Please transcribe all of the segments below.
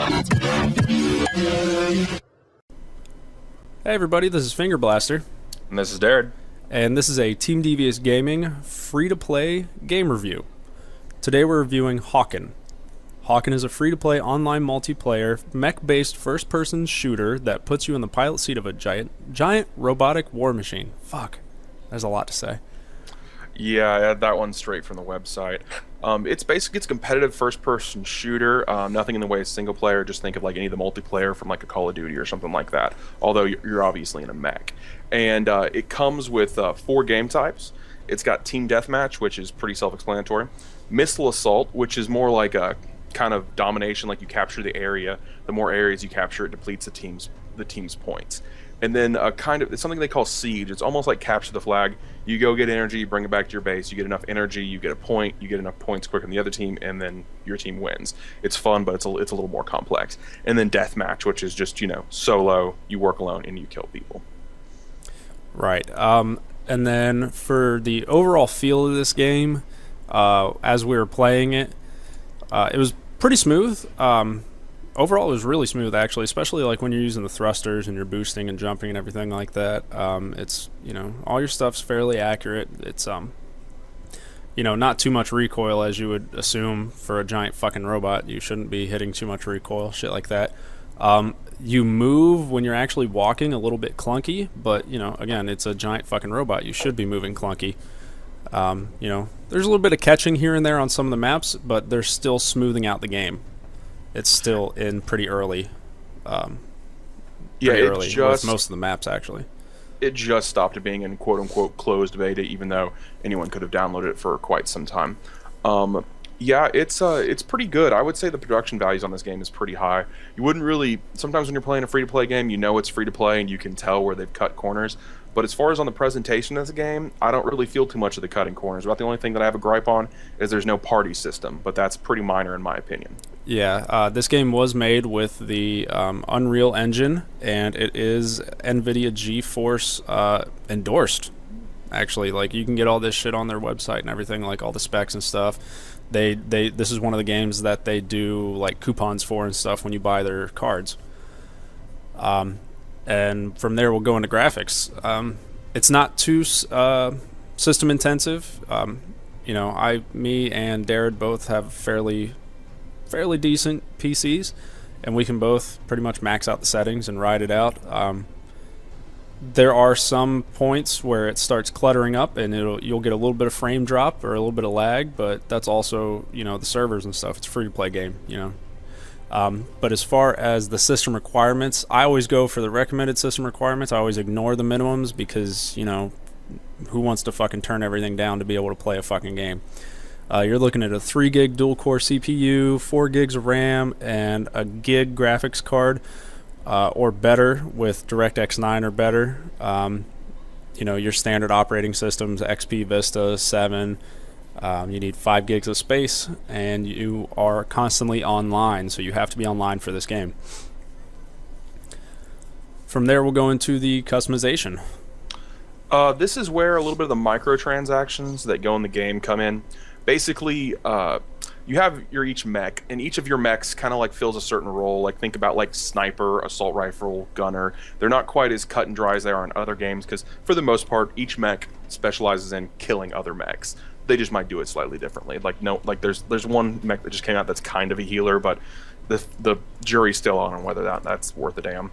Hey everybody, this is Finger Blaster, And this is Dairid. and this is a Team Devious Gaming free-to-play game review. Today we're reviewing Hawken. Hawken is a free-to-play online multiplayer, mech-based first-person shooter that puts you in the pilot seat of a giant robotic war machine. Fuck, there's a lot to say. Yeah, I had that one straight from the website. It's competitive first-person shooter. Nothing in the way of single player. Just think of like any of the multiplayer from like a Call of Duty or something like that. Although you're obviously in a mech, and it comes with 4 game types. It's got Team Deathmatch, which is pretty self-explanatory. Missile Assault, which is more like a kind of domination, like you capture the area. The more areas you capture, it depletes the team's points. And then it's something they call Siege. It's almost like capture the flag. You go get energy, you bring it back to your base. You get enough energy, you get a point. You get enough points quicker than the other team, and then your team wins. It's fun, but it's a little more complex. And then Deathmatch, which is just solo. You work alone and you kill people. Right. And then for the overall feel of this game, as we were playing it, it was pretty smooth. Overall, it was really smooth, actually, especially like when you're using the thrusters and you're boosting and jumping and everything like that. It's, all your stuff's fairly accurate. It's, not too much recoil, as you would assume for a giant fucking robot. You shouldn't be hitting too much recoil, shit like that. You move when you're actually walking a little bit clunky, but, again, it's a giant fucking robot. You should be moving clunky. There's a little bit of catching here and there on some of the maps, but they're still smoothing out the game. It's still in pretty early. With most of the maps, actually. It just stopped being in quote-unquote closed beta, even though anyone could have downloaded it for quite some time. It's pretty good. I would say the production values on this game is pretty high. You wouldn't really... Sometimes when you're playing a free-to-play game, you know it's free-to-play and you can tell where they've cut corners. But as far as on the presentation of the game, I don't really feel too much of the cutting corners. About the only thing that I have a gripe on is there's no party system, but that's pretty minor in my opinion. Yeah, this game was made with the Unreal Engine, and it is NVIDIA GeForce endorsed. Actually, like you can get all this shit on their website and everything, like all the specs and stuff. This is one of the games that they do like coupons for and stuff when you buy their cards. And from there we'll go into graphics. It's not too system intensive. Me and Dairid both have fairly decent PCs, and we can both pretty much max out the settings and ride it out. There are some points where it starts cluttering up, and you'll get a little bit of frame drop or a little bit of lag, but that's also the servers and stuff. It's a free to play game, But as far as the system requirements, I always go for the recommended system requirements. I always ignore the minimums because, who wants to fucking turn everything down to be able to play a fucking game? You're looking at a 3 gig dual core CPU, 4 gigs of RAM, and a gig graphics card, or better with DirectX 9 or better. Your standard operating systems, XP, Vista, 7. You need 5 gigs of space, and you are constantly online, so you have to be online for this game. From there, we'll go into the customization. This is where a little bit of the microtransactions that go in the game come in. Basically, you have each mech, and each of your mechs kind of like fills a certain role. Like think about like sniper, assault rifle, gunner. They're not quite as cut and dry as they are in other games because for the most part, each mech specializes in killing other mechs. They just might do it slightly differently. There's one mech that just came out that's kind of a healer, but the jury's still on whether that's worth a damn.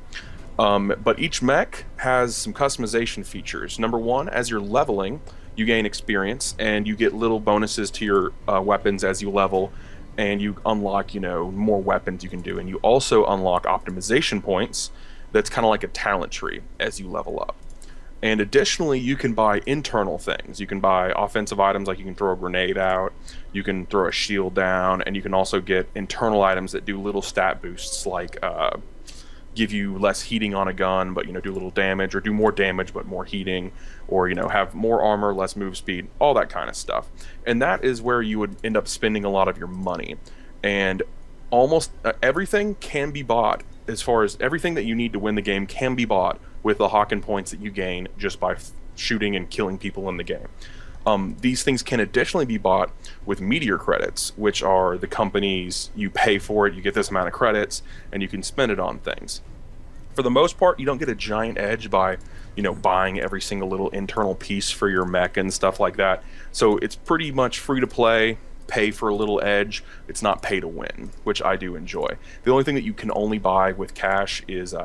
But each mech has some customization features. Number one, as you're leveling, you gain experience, and you get little bonuses to your weapons as you level, and you unlock, more weapons you can do. And you also unlock optimization points that's kind of like a talent tree as you level up. And additionally, you can buy internal things. You can buy offensive items, like you can throw a grenade out, you can throw a shield down, and you can also get internal items that do little stat boosts, like give you less heating on a gun, but do little damage, or do more damage but more heating, or have more armor, less move speed, all that kind of stuff. And that is where you would end up spending a lot of your money. And almost everything can be bought. As far as everything that you need to win the game can be bought with the Hawken points that you gain just by shooting and killing people in the game. These things can additionally be bought with meteor credits, which are the companies you pay for it, you get this amount of credits, and you can spend it on things. For the most part, you don't get a giant edge by, buying every single little internal piece for your mech and stuff like that. So it's pretty much free to play, pay for a little edge. It's not pay to win, which I do enjoy. The only thing that you can only buy with cash is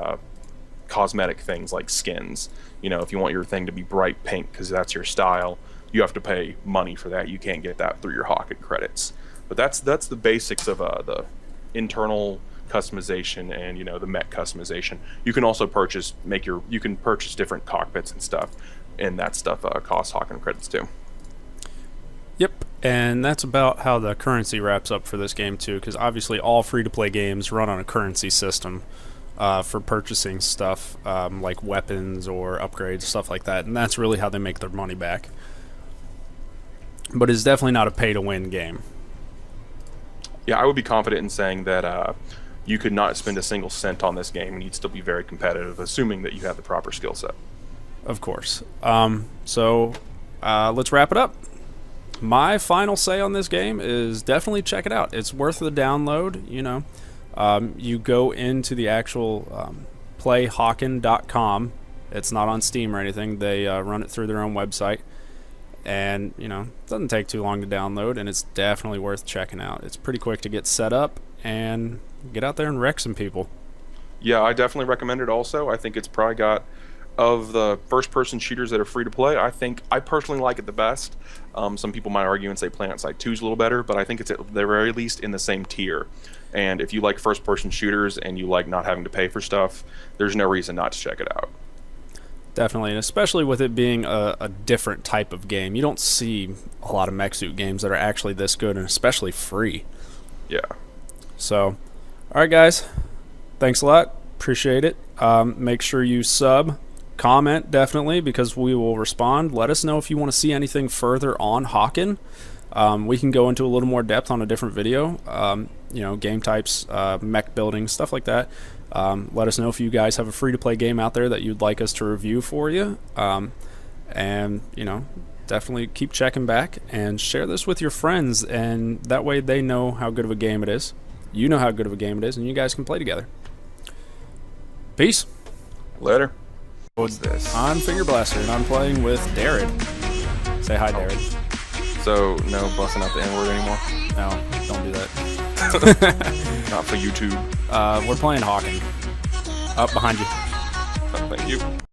cosmetic things like skins. If you want your thing to be bright pink because that's your style, you have to pay money for that. You can't get that through your Hawken credits. But that's the basics of the internal customization and the mech customization. You can also purchase different cockpits and stuff, and that stuff costs Hawken credits too. Yep, and that's about how the currency wraps up for this game too, because obviously all free-to-play games run on a currency system for purchasing stuff like weapons or upgrades, stuff like that, and that's really how they make their money back. But it's definitely not a pay-to-win game. Yeah, I would be confident in saying that you could not spend a single cent on this game and you'd still be very competitive, assuming that you have the proper skill set. Of course. So let's wrap it up. My final say on this game is definitely check it out. It's worth the download. You go into the actual playhawken.com. It's not on Steam or anything. They run it through their own website. And, it doesn't take too long to download, and it's definitely worth checking out. It's pretty quick to get set up and get out there and wreck some people. Yeah, I definitely recommend it also. I think it's probably got, of the first-person shooters that are free to play, I personally like it the best. Some people might argue and say PlanetSide 2 is a little better, but I think it's at the very least in the same tier. And if you like first-person shooters and you like not having to pay for stuff, there's no reason not to check it out. Definitely, and especially with it being a different type of game. You don't see a lot of mech suit games that are actually this good, and especially free. Yeah. So, alright guys, thanks a lot, appreciate it. Make sure you sub, comment definitely, because we will respond. Let us know if you want to see anything further on Hawken. We can go into a little more depth on a different video, game types, mech building, stuff like that. Let us know if you guys have a free-to-play game out there that you'd like us to review for you. And, definitely keep checking back and share this with your friends, and that way they know how good of a game it is. You know how good of a game it is, and you guys can play together. Peace. Later. What's this? I'm Finger Blaster, and I'm playing with Dairid. Say hi, Dairid. So, no busting out the N-word anymore? No, don't do that. Not for YouTube. We're playing Hawken. Up behind you. Thank you.